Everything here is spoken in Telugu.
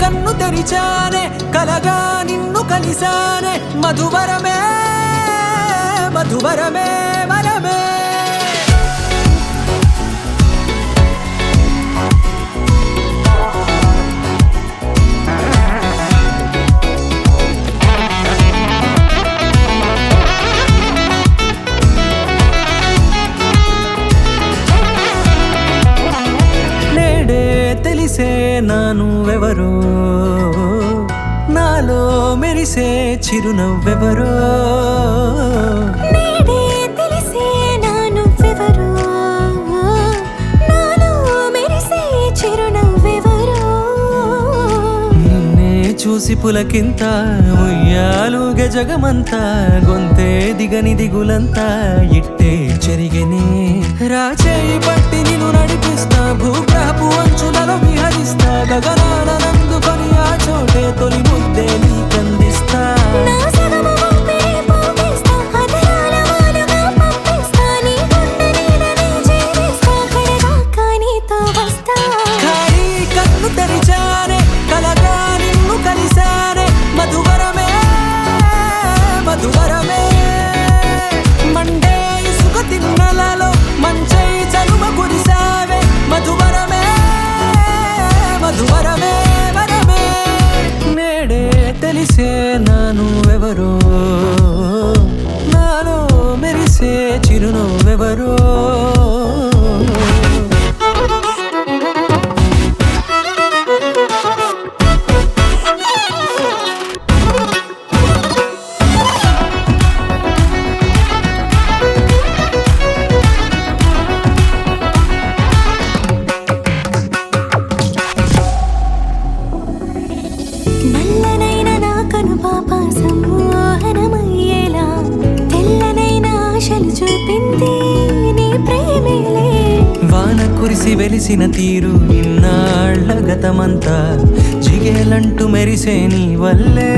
కన్ను తెరిచానే కలగా నిన్ను కలిసానే మధువరమే మధువరమే వరమే తెలిసే నానువెవరో నాలో మెరిసే చిరునవ్వెవరో నేడే తెలిసే నానువెవరో నాలో మెరిసే చిరునవ్వెవరో నిన్నే చూసి పులకింత ఉయ్యాలుగే జగమంతా గొంతే దిగని దిగులంతా ఇట్టే చెరిగనే రాచేయి పట్టి నిన్ను నడిపిస్తా భూగ్రహపు అంచులలో విహరిస్తా గగనాన నందుకొని ఆ చోటే తొలి ముద్దే నీకందిస్తా నా సగము ఊపిరి పోగేస్తా అదరాల వానగా పంపిస్తా నీ గుండె నీడనే జీవిస్తా కడదాకా నీతో వస్తా ఖాళీ కన్ను తెరిచానే కలగా నిన్ను కలిసానే మధువరమే మధువరమే మండే ఇసుక తిన్నలలో మంచై చలువ కురిసావే మధువరమే మధువరమే వరమే నేడే తెలిసే నానువెవరో నాలో మెరిసే చిరునవ్వెవరో నల్లనైన నా కనుపాప సమ్మోహనమయ్యేలా తెల్లనైన ఆశలు చూపింది నీ ప్రేమేలే వాన కురిసి వెలిసిన తీరు ఇన్నాళ్ల గతమంతా జిగేలంటూ మెరిసే నీ వల్లే